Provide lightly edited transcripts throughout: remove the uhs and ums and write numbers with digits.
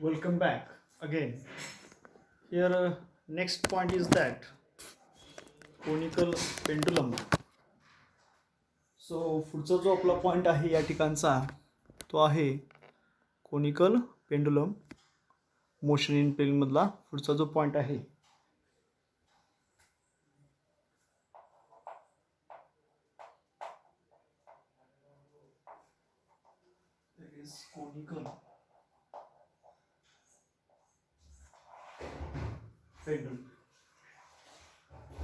Welcome back again. Here, next point is that conical pendulum. So पुढचा जो आपला point आहे या ठिकाणचा तो आहे conical pendulum motion in plane मधला पुढचा जो पॉईंट आहे. Conical pendulum.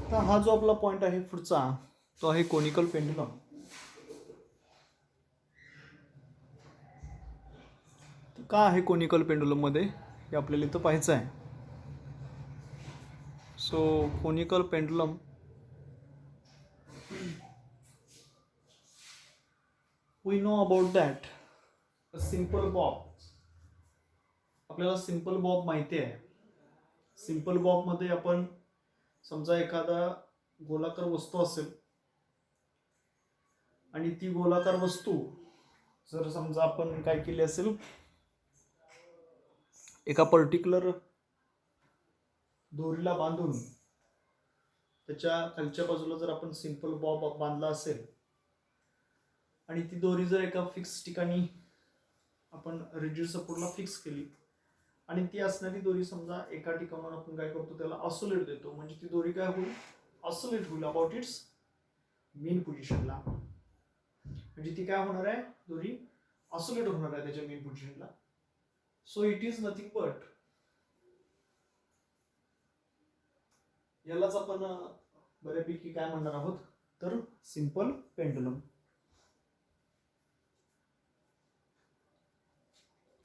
तर हा जो आपला पॉईंट आहे पुढचा तो आहे कोनिकल पेंडुलम. का आहे कोनिकल पेंडुलम मध्ये हे आपल्याला इथं पाहायचं आहे. So conical pendulum we know about that simple bob. आपल्याला सिंपल बॉब माहिती आहे. सिंपल बॉब मध्ये आपण समजा एखादा गोलाकार वस्तू असेल आणि ती गोलाकार वस्तू जर समजा आपण काय केली असेल एका पर्टिक्युलर दोरीला बांधून त्याच्या खालच्या बाजूला जर आपण सिंपल बॉब बांधला असेल आणि ती दोरी जर एका फिक्स ठिकाणी आपण रिजिड सपोर्टला फिक्स केली आणि ती असणारी दोरी समजा एका ठिकाणावर आपण काय करतो त्याला ऑसोलेट देतो म्हणजे ती दोरी काय होईल ऑसोलेट होईल अबाउट इट्स मेन पोझिशनला. म्हणजे ती काय होणार आहे दोरी ऑसोलेट होणार आहे त्याच्या मेन पोझिशनला. So it is nothing but यालाच आपण बऱ्यापैकी काय म्हणणार आहोत तर सिंपल पेंडुलम.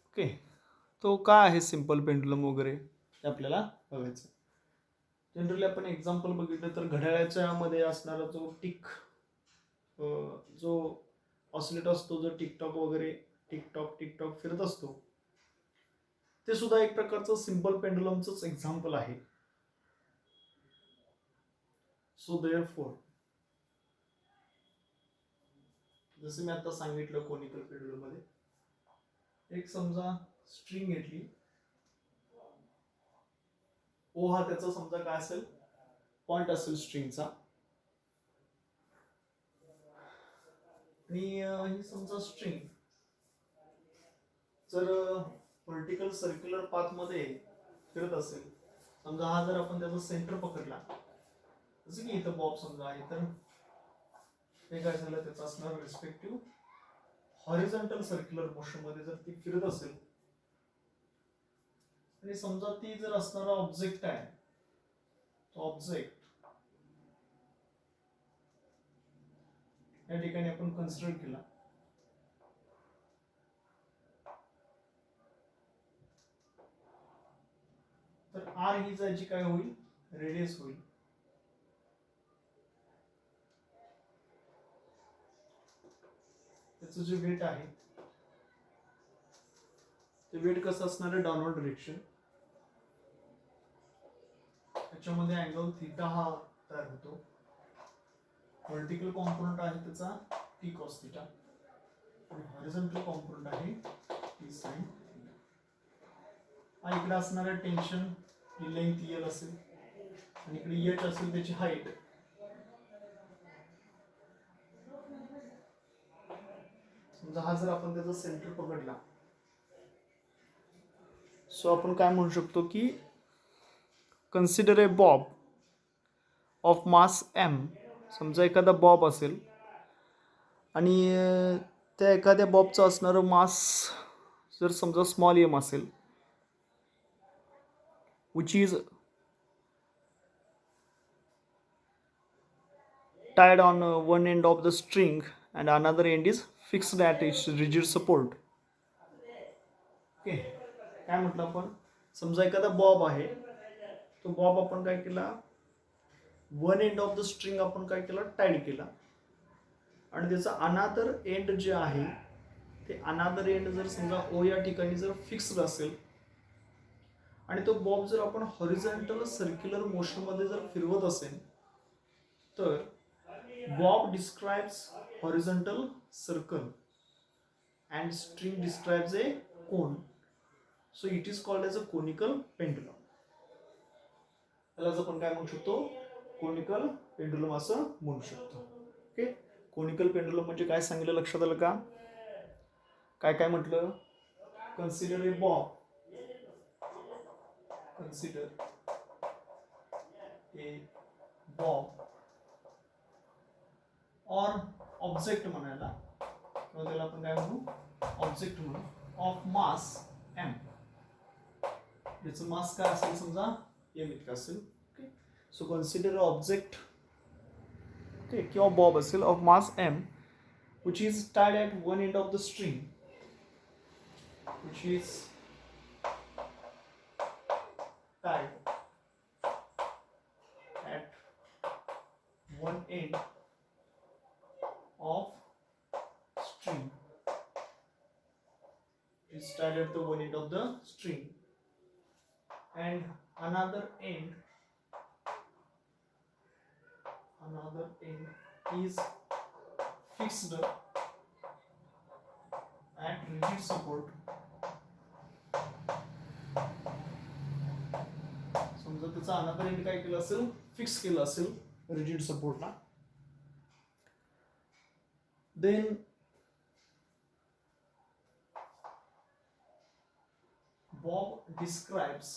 ओके. तो काय आहे सिंपल पेंडुलम वगैरे ते आपल्याला बघायचं. जनरली आपण एक्झाम्पल बघितलं तर घड्याळाच्या मध्ये असणारा जो टिक जो ऑसिलेट असतो जो टिकटॉक वगैरे टिकटॉक फिरत असतो ते सुद्धा एक प्रकारचं सिंपल पेंडुलमचंच एक्झाम्पल आहे. सो देअरफॉर जसं मी आता सांगितलं कोनिकल पेंडुलम मध्ये एक समजा स्ट्रिंग घेतली. ओ हा त्याचा समजा काय असेल पॉइंट असेल स्ट्रिंगचा आणि ही समजा स्ट्रिंग जर व्हर्टिकल सर्क्युलर पाथ मध्ये फिरत असेल समजा हा जर आपण त्याचा सेंटर पकडला जसं की इथं बॉब समजा आहे तर हे काय झालं त्याचा असणार रिस्पेक्टिव्ह हॉरिझॉन्टल सर्क्युलर मोशन मध्ये जर ती फिरत असेल आणि समजा ती जर असणारा ऑब्जेक्ट आहे तो ऑब्जेक्ट या ठिकाणी आपण कन्सिडर केला तर आर ही जायची काय होईल रेडियस होईल. त्याचं जे वेट आहे ते वेट कसं असणार आहे डाऊनवर्ड डिरेक्शन. त्याच्यामध्ये अँगल थीटा हा तयार होतो. व्हर्टिकल कॉम्पोनंट आहे त्याचा टी कॉस थीटा आणि हॉरिझॉन्टल कॉम्पोनंट आहे टी साइन थीटा. हा इकडे असणार आहे टेन्शन ही लेंथ एल असेल आणि इकडे एच असेल त्याची हाईट. समजा हा जर आपण त्याचा सेंटर पकडला सो आपण काय म्हणू शकतो की consider a bob of mass M. समजा एखादा बॉब असेल आणि त्या एखाद्या बॉबचं असणारं मास जर समजा स्मॉल एम असेल which is tied on one end of the string and another end is fixed at its rigid support. Okay. काय म्हटलं आपण समजा एखादा बॉब आहे तो बॉब आपण काय केला one end of the string आपण काय केला टाईड केला आणि त्याचा अनादर एंड जे आहे ते अनादर एंड जर समजा ओ या ठिकाणी जर फिक्स्ड असेल आणि तो बॉब जर आपण हॉरिझॉन्टल सर्क्युलर मोशन मध्ये जर फिरवत असेल तर Bob describes horizontal circle and string describes a cone. So it is called as a conical pendulum. त्यालाच आपण काय म्हणू शकतो, कोनिकल पेंडुलम असं म्हणू शकतो. ओके, कोनिकल पेंडुलम म्हणजे काय सांगितलं लक्षात आलं का? काय काय म्हटलं? Consider a Bob, consider a Bob और ऑब्जेक्ट म्हणायला, किंवा त्याला आपण काय म्हणू, ऑब्जेक्ट म्हणू, ऑफ मास एम. याचं मास काय असेल समजा एम इतकं असेल. Okay, so consider object, okay, किंवा बॉब असेल of mass M which is tied at one end of the string, which is tied at one end of string, is tied at the one end of the string, and another end is fixed at rigid support. समजा त्याचा another end काय केलं असेल, fix केलं असेल rigid सपोर्टला. Then Bob describes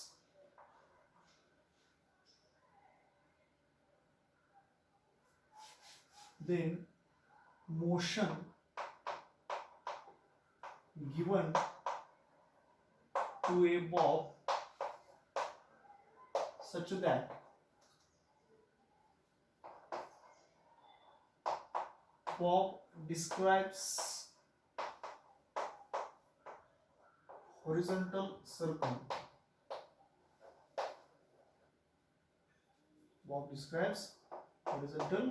then motion given to a bob such that Bob describes horizontal circle. Bob describes horizontal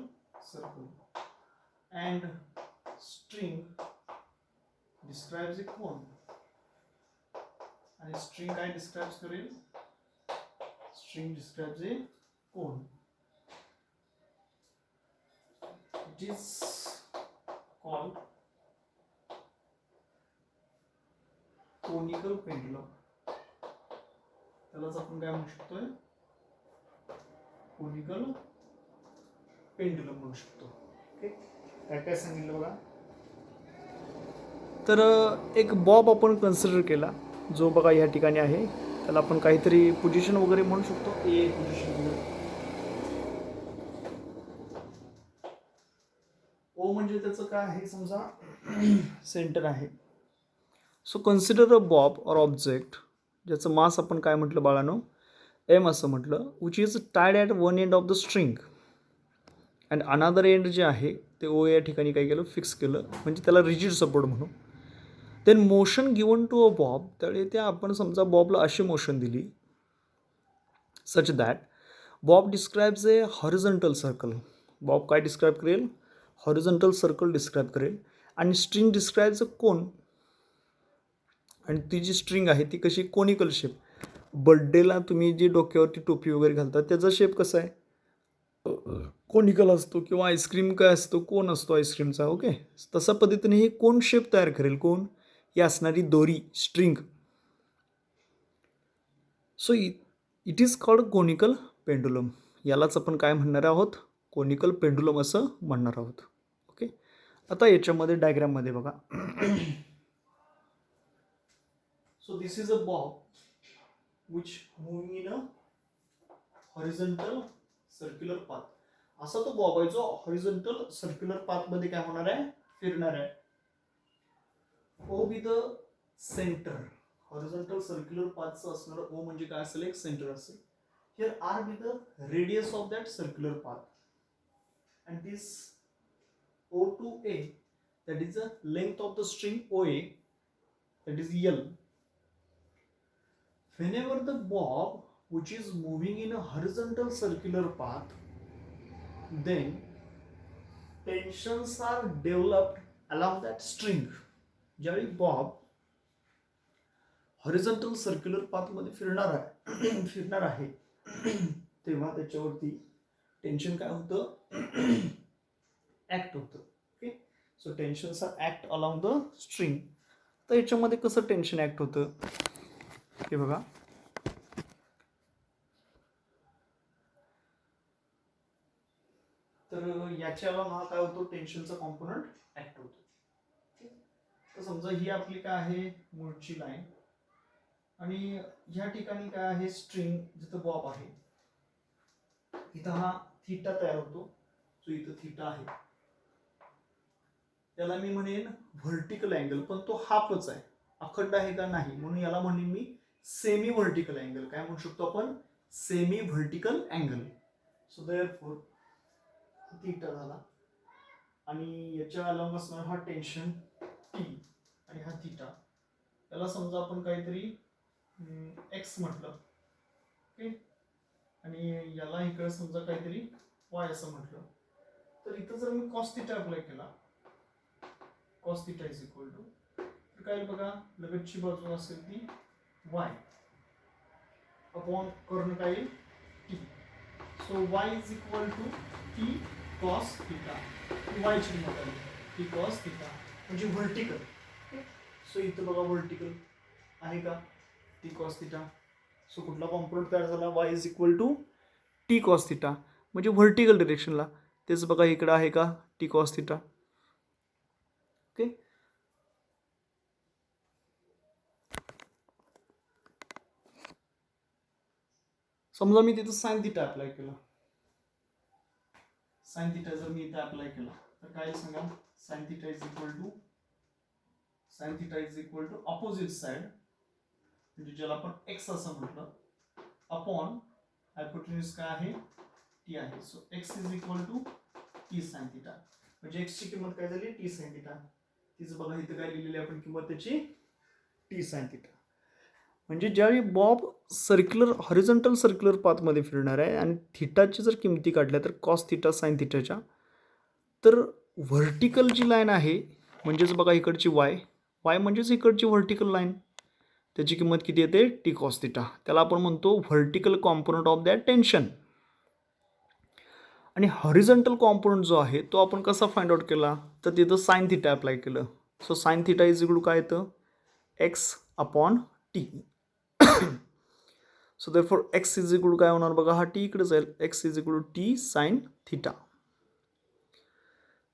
circle, and string describes a cone. And string काय describes करेल? String describes a cone. It is called conical pendulum. त्यालाच आपण काय म्हणू शकतोय, conical pendulum म्हणू शकतो. Okay, काय काय सांगितलं बघा. तर एक बॉब आपण कन्सिडर केला, जो बघा या ठिकाणी आहे. त्याला आपण काहीतरी पोझिशन वगैरे म्हणू शकतो, ए पोझिशन वगैरे. ओ म्हणजे त्याचं काय आहे समजा सेंटर आहे. सो कन्सिडर अ बॉब और ऑब्जेक्ट, ज्याचं मास आपण काय म्हटलं बाळानो, एम असं म्हटलं, which is tied at one end of the string, and अनादर एंड जे आहे ते ओ या ठिकाणी काय केलं, फिक्स केलं, म्हणजे त्याला रिजिड सपोर्ट म्हणू. Then motion given to a bob, त्यावेळी त्या आपण समजा बॉबला अशी मोशन दिली, such that bob describes a horizontal circle. Bob काय डिस्क्राईब करेल, हॉरिझॉन्टल सर्कल डिस्क्राईब करेल, आणि स्ट्रिंग डिस्क्राइब्स अ कोन, आणि ती जी स्ट्रिंग आहे ती कशी, कोनिकल शेप. बर्थडेला तुम्ही जी डोक्यावरती टोपी वगैरे घालता त्याचा शेप कसा आहे, कोनिकल असतो, किंवा आईस्क्रीम काय असतो, कोन असतो आईस्क्रीमचा. ओके, तसा पद्धतीने ही कोन शेप तयार करेल. कोन ही असणारी दोरी, string. So it is called conical pendulum. यालाच आपण काय म्हणणार आहोत, कोनिकल पेंडुलम असं म्हणणार आहोत. ओके, आता याच्यामध्ये डायग्राममध्ये बघा. So this is a bob which moving in a horizontal circular path. असा तो बॉब आहे जो हॉरिझॉन्टल सर्क्युलर पाथ मध्ये काय होणार आहे, फिरणार आहे. O with the center, horizontal circular पाथचं असणार ओ म्हणजे काय असेल, एक सेंटर असेल. Here are with the radius of that circular path, and this O to A, that is the length of the string OA, that is L. Whenever the bob which is moving in a horizontal circular path, then tensions are developed along that string. ज्यावेळी Bob horizontal circular path मध्ये फिरणार आहे तेव्हा त्याच्यावरती tension काय होतं, act होतं. Okay, so tensions are act along the string. तर याच्यामध्ये कसं टेन्शन ऍक्ट होतं, हे बघा, तर याच्याला ना काय होतो, टेन्शनचा कॉम्पोनंट ऍक्ट होतो. तर समजा ही आपली काय आहे, मूळची लाईन, आणि ह्या ठिकाणी काय आहे, स्ट्रिंग, जिथं बॉब आहे इथं हा थीटा तयार होतो, जो इथं थीटा आहे त्याला मी म्हणेन व्हर्टिकल अँगल, पण तो हाफच आहे, अखंड आहे का नाही, म्हणून याला म्हणेन मी सेमी व्हर्टिकल अँगल. काय म्हणू शकतो आपण, semi vertical angle. So therefore theta झाला, आणि याच्या अलॉंग असणार हा टेन्शन टी आणि हा थीटा. याला समजा आपण काहीतरी एक्स म्हटलं, ओके, आणि याला इकडे समजा काहीतरी वाय असं म्हटलं, तर इथं जर मी कॉस थीटा अप्लाय केला, cos theta is equal to, तर काय बघा, लगतची बाजू असेल ती वाय अपॉन कर्ण काय येईल T. So Y is equal to T cos theta, Y ची किंमत आली टी कॉस थीटा, म्हणजे व्हर्टिकल. सो इथं बघा व्हर्टिकल आहे का, टी कॉस थीटा. सो कुठला कॉम्पोनंट तयार झाला, Y is equal to T cos theta, म्हणजे व्हर्टिकल डिरेक्शनला. तेच बघा इकडं आहे का, टी कॉस थीटा. ओके, समजा मी तिथं साइन थीटा अप्लाय केला, साइन थीटा जर मी इथं अप्लाय केला तर काय सांगा, sine theta is equal to, sine theta is equal to opposite side, म्हणजे ज्याला आपण एक्स असं म्हटलं, अपॉन हायपोटेन्यूज काय आहे, टी आहे. So X is equal to T sine theta, म्हणजे एक्स ची किंमत काय झाली, टी साइन थीटा. तिचं बघा इथं काय लिहिलेली आपण किंमत त्याची, टी साइन थीटा. म्हणजे ज्यावेळी बॉब सर्क्युलर, हॉरिझॉन्टल सर्क्युलर पाथमध्ये फिरणार आहे आणि थीटाची जर किमती काढल्या तर कॉस थीटा साइन थीटाच्या, तर व्हर्टिकल जी लाईन आहे, म्हणजेच बघा इकडची वाय, वाय म्हणजेच इकडची व्हर्टिकल लाईन, त्याची किंमत किती येते, टी कॉस थीटा. त्याला आपण म्हणतो vertical component of that tension. आणि हॉरिझॉन्टल कॉम्पोनंट जो आहे तो आपण कसा फाइंड आउट केला, तर तिथं साइन थीटा अप्लाय केलं. So sine theta is equal to काय येतं, X upon T. So therefore X is equal to काय होणार बघा, हा टी इकडे जाईल, X is equal to T sine theta.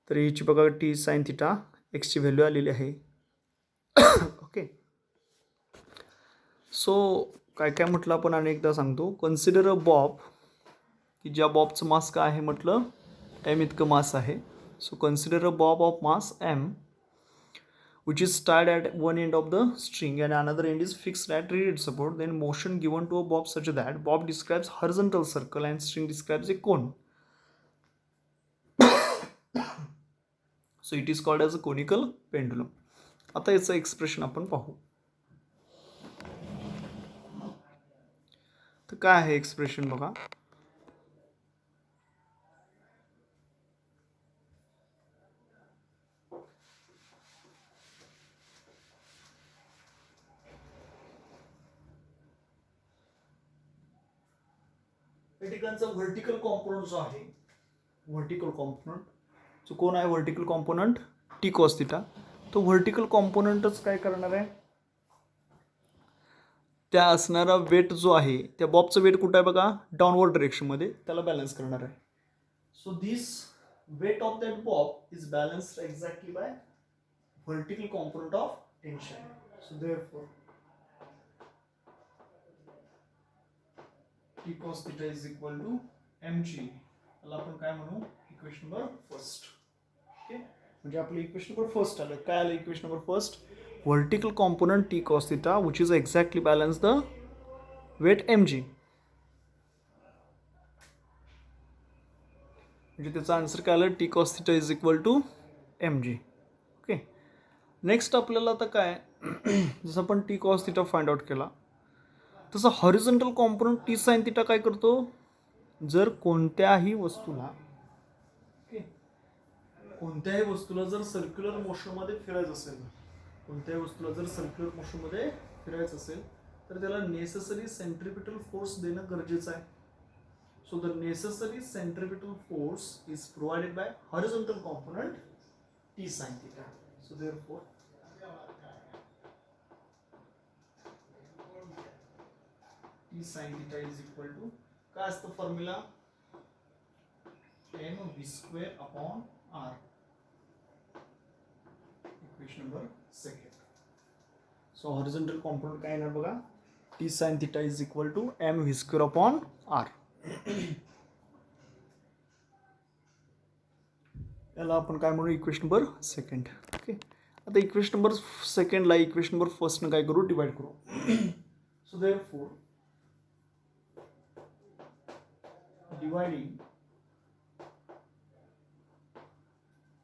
तर हिची बघा टी साइन थीटा एक्सची व्हॅल्यू आलेली आहे. ओके, सो काय काय म्हटलं आपण अनेकदा सांगतो, कन्सिडर अ बॉब, की ज्या बॉबचं मास काय आहे म्हटलं, एम इतकं मास आहे. So consider a bob of mass M which is tied at one end of the string and another end is fixed at rigid support, then motion given to a bob such that bob describes horizontal circle and string describes a cone. So it is called as a conical pendulum. आता याचं expression आपण पाहू. तर काय आहे expression बघा, या ठिकाणचा व्हर्टिकल कॉम्पोनंट जो आहे, व्हर्टिकल कॉम्पोनंट जो कोण आहे, vertical component T cos theta, तो व्हर्टिकल कॉम्पोनंटच काय करणार आहे, त्या असणारा वेट जो आहे, त्या बॉबचं वेट कुठं आहे बघा, डाऊनवर्ड डिरेक्शनमध्ये, त्याला बॅलन्स करणार आहे. So this weight of that bob is balanced exactly by vertical component of tension. So therefore T cos theta is equal to mg. याला आपण काय म्हणू, इक्वेशन नंबर फर्स्ट. ओके, म्हणजे आपलं इक्वेशन नंबर फर्स्ट आलं. काय आलं equation number first, vertical component T cos theta which is exactly balance the weight mg. म्हणजे त्याचा आन्सर काय आलं, T cos theta is equal to M G. Okay, next आपल्याला आता काय, जसं आपण T cos theta find out केला, तसं horizontal component T sine theta काय करतो, जर कोणत्याही वस्तूला, ओके, कोणत्याही वस्तूला जर सर्क्युलर मोशनमध्ये फिरायचं असेल, कोणत्याही वस्तूला जर सर्क्युलर मोशनमध्ये फिरायचं असेल तर त्याला नेसेसरी सेंट्रिपिटल फोर्स देणं गरजेचं आहे. So the necessary centripetal force is provided by horizontal component T sin theta. So therefore T sine theta is equal to काय असतं formula M V square upon R. Equation number second. So horizontal component काय येणार बघा, T sine theta is equal to M V square upon R. याला आपण काय म्हणू, equation number second. Okay, आता इक्वेशन नंबर सेकंडला इक्वेशन नंबर फर्स्टनं काय करू, डिवाइड करू. So therefore dividing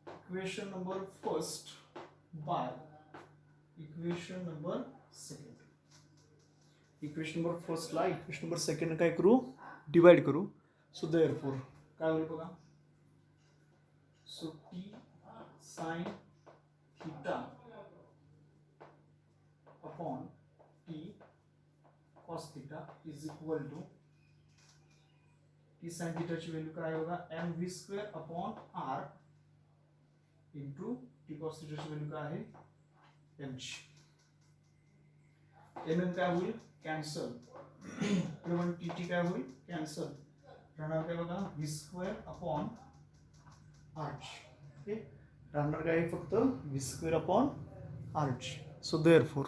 equation number first by equation number second. Equation number फर्स्टला equation number second काय करू, डिवाइड करू. सो देअरफॉर काय होईल बघा, so T sine theta upon T cos theta is equal to T sine थीटाची value काय बघा, M V square upon R into T cos थीटाची व्हॅल्यू काय आहे, एम ची. एम एम काय होईल, कॅन्सल. टी टी काय होईल, कॅन्सल. राहणार काय बघा, V square upon R. Okay, राहणार काय फक्त V square upon R. So therefore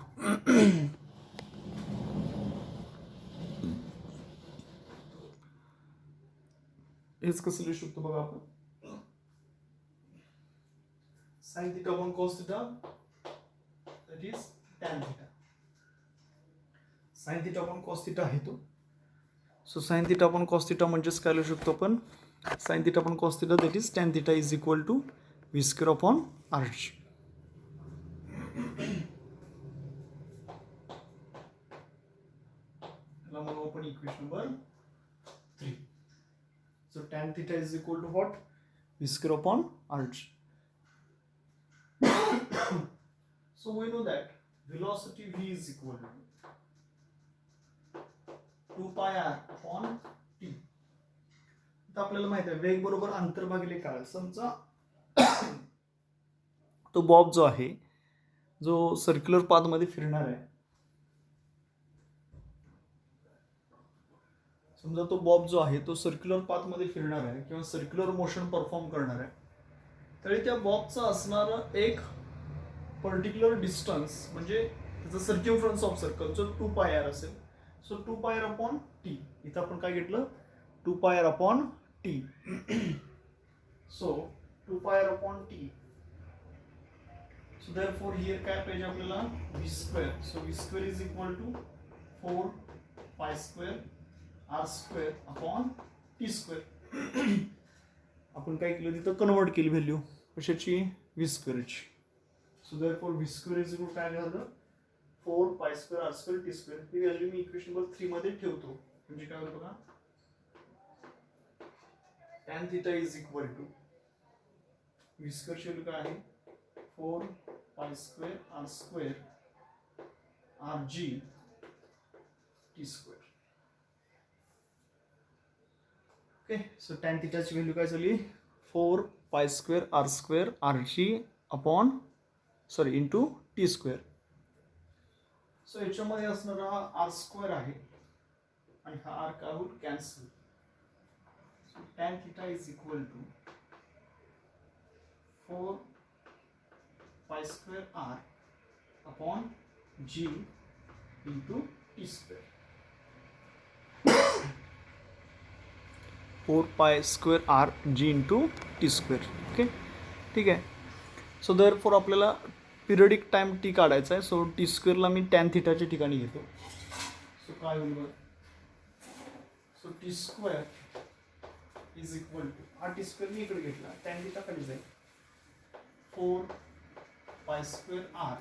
हेच कसं लिहू शकतो बघा आपण, sine theta upon cos theta that is tan theta. Sine theta upon cos theta आहे तो. So sine theta upon cos theta म्हणजेच काय लिहू शकतो आपण, sine theta upon cos theta that is tan theta is equal to V square upon R. याला म्हणू आपण equation number 3. So tan theta is equal to what, V square upon R. So we know that velocity v is equal to 2 pi r upon t. आता आपल्याला माहित आहे वेग बरोबर अंतर भागिले काळ. समजा तो बॉब जो आहे, जो सर्क्युलर पाथ मध्ये फिरणार आहे, समजा तो बॉब जो आहे तो सर्क्युलर पाथ मध्ये फिरणार आहे किंवा सर्क्युलर मोशन परफॉर्म करणार आहे, तरी त्या बॉबचा असणारा एक पर्टिक्युलर डिस्टन्स म्हणजे त्याचं सर्क्युमफरन्स ऑफ सर्कल जो 2 पाय आर असेल. So 2 pi R upon T. इथं आपण काय घेतलं, 2 pi R upon T. So 2 pi R upon T. So therefore here काय पाहिजे आपल्याला, V square. So V square is equal to 4 pi square R square upon T square. आपण काय केलं, तिथं कन्वर्ट केली व्हॅल्यू कशाची, व्ही स्क्वेअरची. So therefore v square is equal to काय झालं, 4 pi square r square t square. ही value मी equation number 3 मध्ये ठेवतो. म्हणजे काय होतं बघा, tan theta is equal to v square ची व्हॅल्यू काय आहे, 4 pi square r square rg t square. Okay, so tan theta ची व्हॅल्यू काय झाली, 4 pi square r square rg upon sorry into T square. So याच्यामध्ये असणारा हा R square आहे आणि हा आर काय होईल, cancel. So tan theta is equal to 4 pi square R upon G into T square. 4 pi square R G into T square. Okay, ठीक आहे. सो देअरफॉर आपल्याला पिरियडिक टाइम टी काढायचा आहे. सो टी स्क्वेअरला मी tan थिटाच्या ठिकाणी घेतो. सो काय होईल बघा, so T square is equal to, हा टी स्क्वेअर मी इकडे घेतला, टॅन थिटा खाली जाईल, 4 पाय स्क्वेअर आर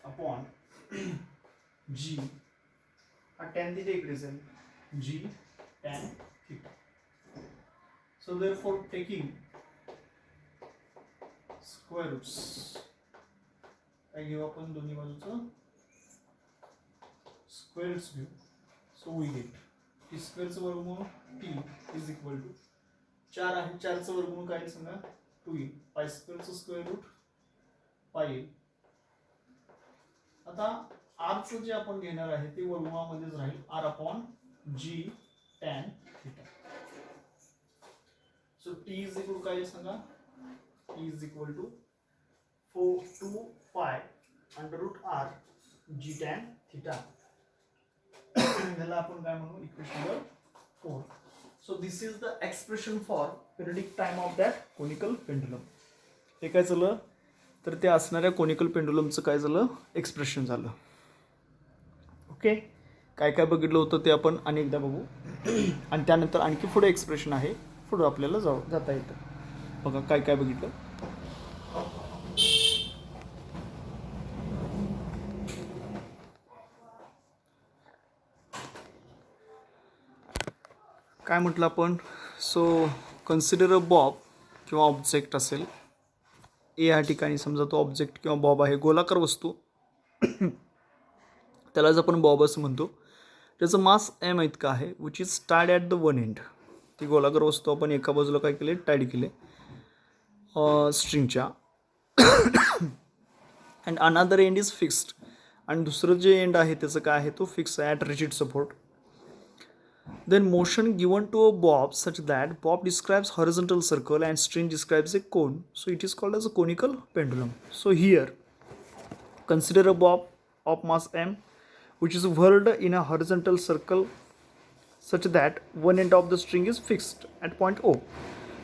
अपॉन जी, हा टॅन थिटा इकडे जाईल, G tan theta. So therefore taking square roots काय घेऊ आपण, दोन्ही बाजूचं स्क्वेअर रूट्स घेऊ. सो वी गेट टी स्क्वेअरचं वर्गमूळ टी इज इक्वल टू 4 आहे, 4चं वर्गमूळ काय सांगा, 2 येईल. पाय स्क्वेअरचं स्क्वेअर रूट पाय येईल. आता आरचं जे आपण घेणार आहे ते वर्गमूळामध्येच राहील R upon G tan theta. So T is equal काय सांगा, T is equal to 2 pi under root R G tan theta. ह्याला आपण काय म्हणू, equation number 4. So this is the expression for periodic time of that conical pendulum. हे काय झालं तर ते असणाऱ्या कोनिकल पेंडुलमचं काय झालं, एक्सप्रेशन झालं. ओके, काय काय बघितलं होतं ते आपण अनेकदा बघू आणि त्यानंतर आणखी पुढे एक्सप्रेशन आहे, पुढे आपल्याला जाता येतं. बघा काय काय बघितलं. काय म्हटलं आपण, सो कन्सिडर अ बॉब किंवा ऑब्जेक्ट असेल ए या ठिकाणी. समजा तो ऑब्जेक्ट किंवा बॉब आहे, गोलाकार वस्तू, त्यालाच आपण बॉब असं म्हणतो. त्याचं मास एम इतका आहे, which is tied at the one end. ती गोलाकार वस्तू आपण एका बाजूला काय केले, टाईड केले स्ट्रिंगच्या, and another end is fixed. आणि दुसरं जे एंड आहे त्याचं काय आहे, तो फिक्स आहे at rigid support. Then motion given to a bob such that bob describes horizontal circle and string describes a cone. So it is called as a conical pendulum. So here consider a bob of mass m which is whirled in a horizontal circle such that one end of the string is fixed at point O.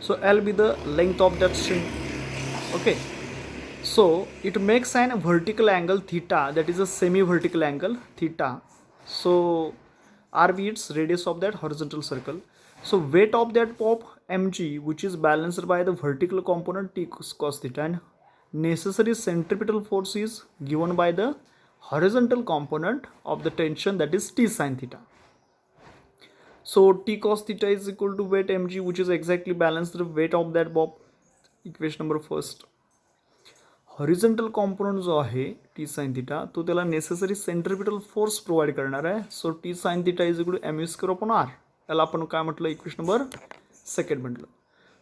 So L be the length of that string. Okay. So it makes an vertical angle theta, that is a semi-vertical angle theta. So R be its radius of that horizontal circle. So weight of that bob mg which is balanced by the vertical component t cos theta, and necessary centripetal force is given by the horizontal component of the tension, that is t sin theta. So t cos theta is equal to weight mg which is exactly balanced the weight of that bob. Equation number first. Horizontal component जो आहे T sine theta, तो त्याला necessary centripetal force provide करणार आहे. So T sine theta is equal to M square upon R. त्याला आपण काय म्हटलं, इक्वेशन नंबर सेकंड म्हटलं.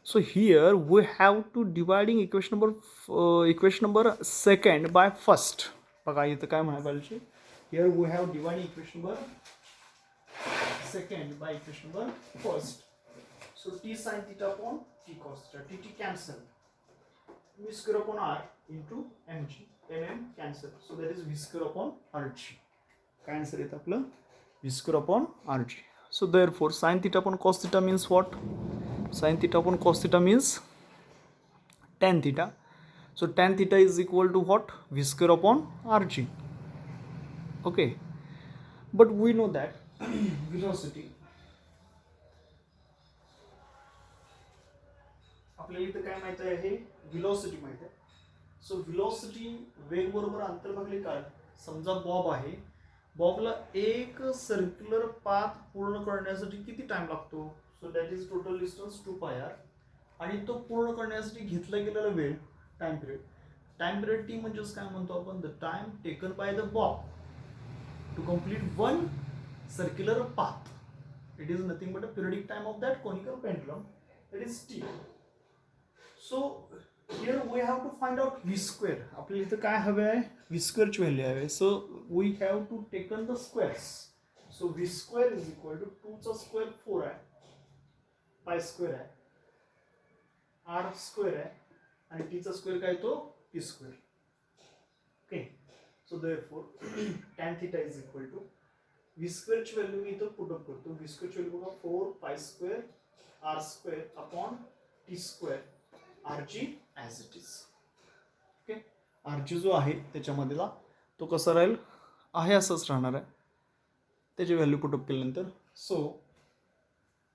So here we have to dividing equation number second by first. बघा इथं काय म्हणायला पाहिजे, here we have dividing equation number second by equation number first. So T sine theta upon T cos theta, T cancel, v square upon r into mg, mm cancel, so that is v square upon rg. काय answer येतं आपलं, v square upon rg. So therefore sin theta upon cos theta means what? Sin theta upon cos theta means tan theta. So tan theta is equal to what? V square upon rg. Okay, but we know that velocity, आपल्याला इथं काय माहिती आहे, velocity माहिती आहे. So velocity वेग बरोबर अंतर भागले काळ. समजा बॉब आहे, बॉबला एक सर्क्युलर पाथ पूर्ण करण्यासाठी किती टाइम लागतो, so that is total distance 2 pi R. आणि तो पूर्ण करण्यासाठी घेतला गेलेला वेळ, टाइम पिरियड टी म्हणजेच काय म्हणतो आपण, the time taken by the Bob to complete one circular path. It is nothing but a periodic time of that conical pendulum, that is T. So here we have to find out V square. आपल्याला इथं काय हवे आहे, V स्क्वेअरची value हवी. So we have to taken the squares. So V square is equal to 2चा square 4 आहे, pi square आहे, आर स्क्वेअर आहे, आणि टीचा स्क्वेअर काय तो T square. Okay, so therefore tan theta is equal to V स्क्वेअरची व्हॅल्यू मी इथं पुट अप करतो. व्ही स्क्वेअरची व्हॅल्यू बघा 4 pi square R square upon T square RG as it is. Okay, RG जो आहे त्याच्यामधला तो कसा राहील, आहे असंच राहणार आहे, त्याची व्हॅल्यू पुटअप केल्यानंतर. So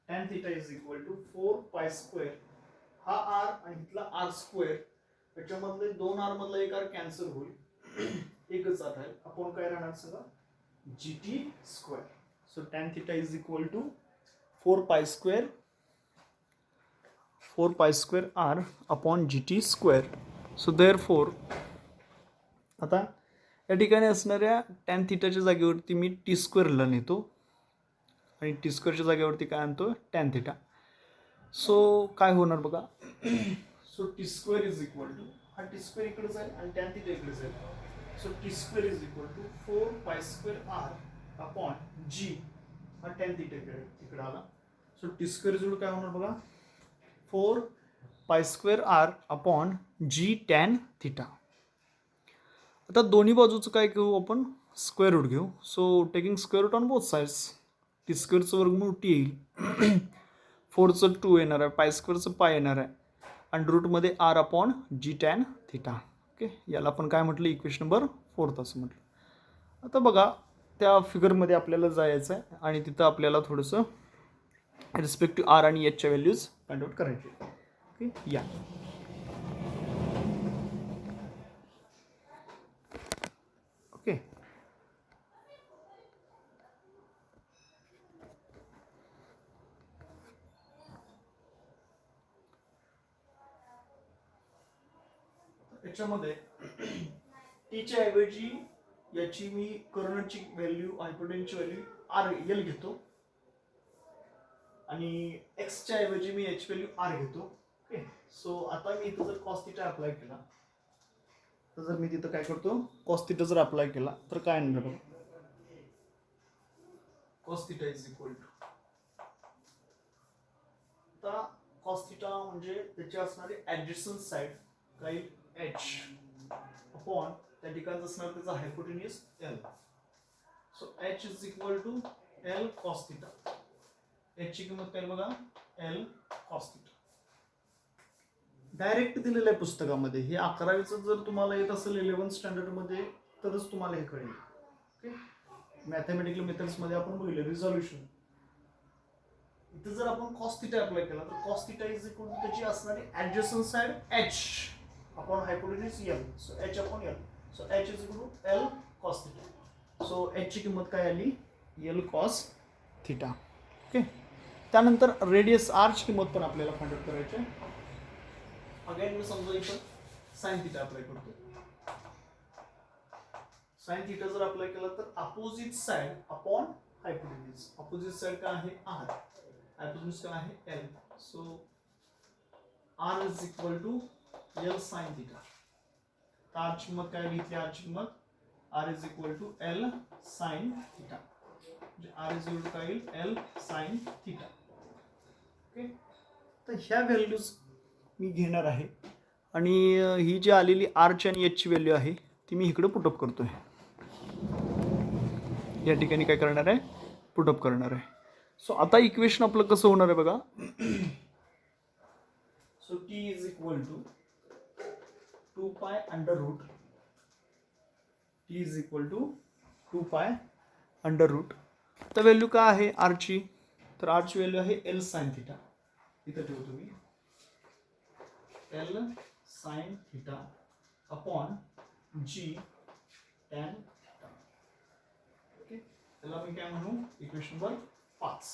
tan theta is equal to 4 pi square, हा आर आणि इथला आर स्क्वेअर, त्याच्यामधले 2 आर मधला 1 आर कॅन्सल होईल, एकच आर राहील, आपण काय राहणार सांगा, G T square. So tan theta is equal to 4 pi square R upon G T square. So therefore आता या ठिकाणी असणाऱ्या टॅन थिटाच्या जागेवरती मी टी स्क्वेअरला नेतो आणि टी स्क्वेअरच्या जागेवरती काय आणतो, टॅन थिटा. सो काय होणार बघा, so T square is equal to, हा टी स्क्वेअर इकडे जाईल आणि टॅन थिटा इकडे जाईल. So T square is equal to 4 pi square R upon जी, हा टेन थिटा इकडे आला. सो टी स्क्वेअर इज काय होणार बघा, 4 pi square R upon G tan theta. आता दोन्ही बाजूचं काय घेऊ आपण, स्क्वेअर रूट घेऊ. So taking square root on both sides, T स्क्वेअरचं वर्गमूळ टी येईल, 4चं 2 येणार आहे, पाय स्क्वेअरचं पाय येणार आहे, आणि रूटमध्ये R upon G tan theta. Okay, याला आपण काय म्हटलं, इक्वेशन नंबर 4 असं म्हटलं. आता बघा त्या फिगरमध्ये आपल्याला जायचं आहे आणि तिथं आपल्याला थोडंसं रिस्पेक्टिव्ह आर आणि एचच्या व्हॅल्यूज फाइंड आउट करायचे. ओके, या ओके. याच्यामध्ये टीच्या ऐवजी याची मी कर्नची व्हॅल्यू, हायपोटेन्सची व्हॅल्यू आर एल घेतो आणि एक्सच्या ऐवजी मी एच व्हॅल्यू आर घेतो. ओके, सो आता मी इथं जर कॉस थिटा अप्लाय केला, तर जर मी तिथं काय करतो, कॉस थिटा जर अप्लाय केला तर काय येणार बघा, cos theta is equal to, आता कॉस थिटा म्हणजे त्याची असणारी ऍडजस्टंट साइड काही एच अपॉन त्या ठिकाणी असणार त्याचा hypotenuse L. So H is equal to L cos theta. H ची किंमत काय बघा, एल कॉस थिटा. डायरेक्ट दिलेलं आहे पुस्तकामध्ये. हे 11वीचं जर तुम्हाला येत असेल 11th स्टँडर्ड मध्ये तरच तुम्हाला हे कळेल. ओके, मॅथमॅटिकल मेथड्स मध्ये आपण बघितलं रिझॉल्युशन. इथं जर आपण कॉस थिटा अप्लाय केला तर cos theta is equal to त्याची असणारी adjacent side H upon hypotenuse L. So H upon L. So H is equal to L cos theta. सो एच ची किंमत काय आली, एल कॉस थिटा. ओके, त्यानंतर रेडियस आर ची किंमत पण आपल्याला फाइंड आउट करायची आहे. अगेन मी समजा इथं साइन थिटा अप्लाय करतो. साइन थिटा जर अप्लाय केला तर opposite side upon hypotenuse. Opposite side काय आहे आर, हायपोटेन्यूज काय आहे L. So R is equal to L sine theta. R ची किंमत काय घेतली, आर ची किंमत R is equal to L sine theta. म्हणजे आर इज इक्वल टू काय येईल, एल साइन थिटा. ओके, तर ह्या व्हॅल्यूज मी घेणार आहे आणि ही जी आलेली आरची आणि एचची व्हॅल्यू आहे ती मी इकडे पुटअप करतोय. या ठिकाणी काय करणार आहे, पुटअप करणार आहे. सो आता इक्वेशन आपलं कसं होणार आहे बघा. So T is equal to 2 pi under root, T is equal to 2 pi under route. तर व्हॅल्यू काय आहे आरची, तर आरची व्हॅल्यू आहे एल साइन थिटा. इथं ठेवतो मी L sine theta upon G tan theta. Okay, त्याला मी काय म्हणू, इक्वेशन नंबर 5.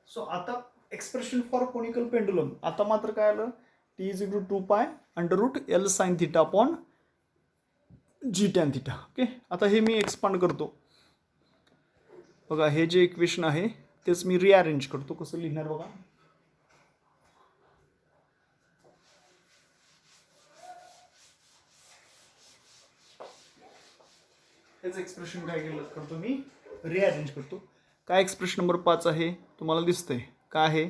सो आता एक्सप्रेशन फॉर कोनिकल पेंडुलम. आता मात्र काय आलं, T is equal to 2 pi under root L sine theta upon G tan theta. Okay, आता हे मी एक्सपांड करतो बघा. हे जे इक्वेशन आहे तेच मी रिअरेंज करतो. कसं लिहिणार बघा, हेच एक्सप्रेशन काय केलं करतो मी, रिअरेंज करतो. काय एक्सप्रेशन नंबर 5 आहे तुम्हाला दिसतंय काय आहे,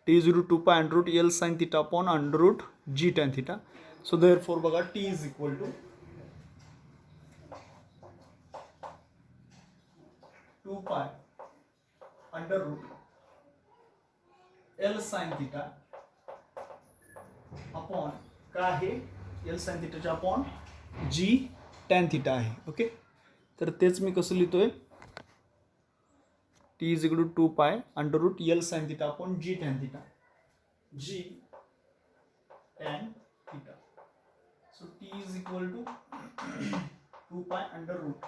T is root 2 pi under root L sine theta upon under root G tan theta. So therefore बघा T is equal to 2 pi under root L sine theta upon काय आहे, एल साइन थिटाच्या upon G tan theta आहे. Okay, तर तेच मी कसं लिहितोय, T is equal to 2 pi under root L sine theta upon G tan theta. G tan theta. So T is equal to 2 pi under root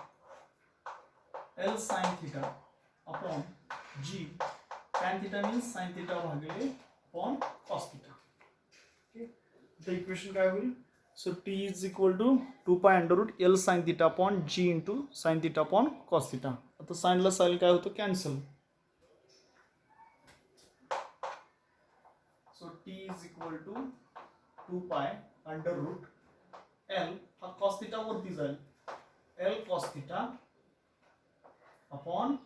L sine theta upon G tan theta means sine theta भागिले upon cos theta. Okay, तर equation काय होईल, so T is equal to 2 pi under root L sine theta upon G into sine theta upon cos theta. आता साइनला sine काय होतं, cancel. So T is equal to 2 pi under root L, हा cos theta वरती जाईल L cos theta upon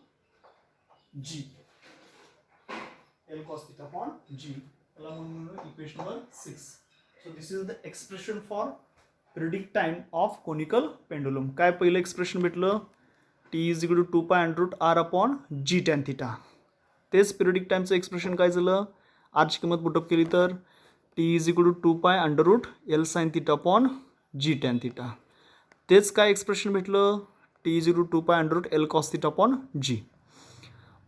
G. L cos theta upon G. Equation number 6. So this is the expression for periodic time of conical pendulum. काय पहिलं expression भेटलं? T is equal to 2 pi under root R upon G tan theta. तेच periodic टाइमचं expression काय झालं? आरची किंमत put up केली तर T is equal to 2 pi under root L sin theta upon G tan theta. तेच काय एक्सप्रेशन भेटलं? T is equal to 2 pi under root L cos theta upon G.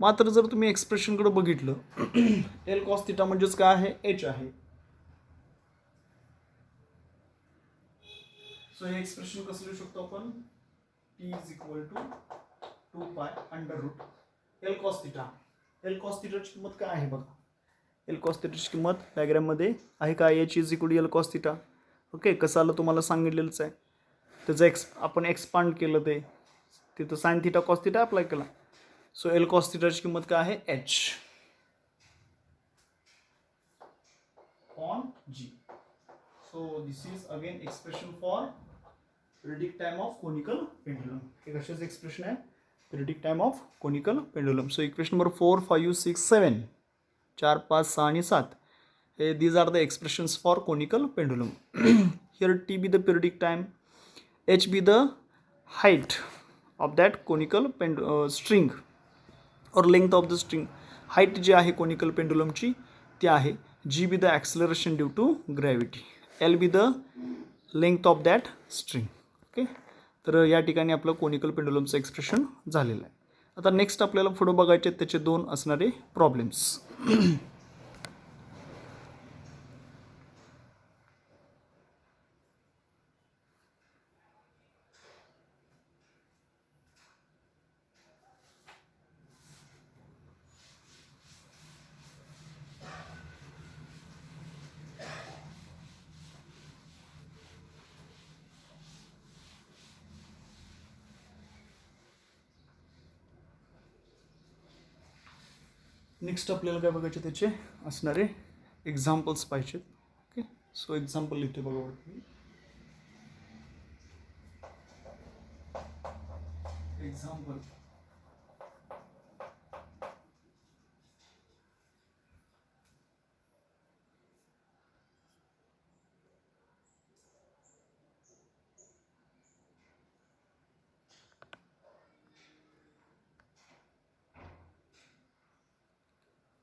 मात्र जर तुम्ही एक्सप्रेशनकडे बघितलं L cos theta म्हणजेच काय आहे? H आहे. सो हे एक्सप्रेशन कसं लिहू शकतो आपण? T is equal to 2 pi under root L cos theta. L cos theta ची किंमत काय आहे बघा? L cos theta ची किंमत डायग्राम मध्ये आहे का? H is equal to L cos theta. Okay, कसं आलं तुम्हाला सांगितलेलंच आहे. त्याचं आपण एक्सपांड केलं ते तिथं sine theta cos theta apply केला. सो L cos theta ची किंमत काय आहे? H on G. So this is again expression for periodic time of conical pendulum. हे कशाचं एक्सप्रेशन आहे? Periodic time of conical pendulum. So equation number 4, 5, 6, 7. 4, 5, 6 आणि 7. These are the expressions for conical pendulum. Here T be the periodic time, H be the height of that conical string or length of the string. Height जी आहे conical pendulum ची ती आहे. G be the acceleration due to gravity. L be the length of that string. Okay, तर या ठिकाणी आपलं conical पेंडुलमचं expression झालेलं आहे. आता नेक्स्ट आपल्याला पुढे बघायचे त्याचे दोन असणारे प्रॉब्लेम्स. नेक्स्ट आपल्याला काय बघायचे त्याचे असणारे एक्झाम्पल्स पाहिजेत. ओके, सो एक्झाम्पल लिहिते बघा. Example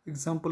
example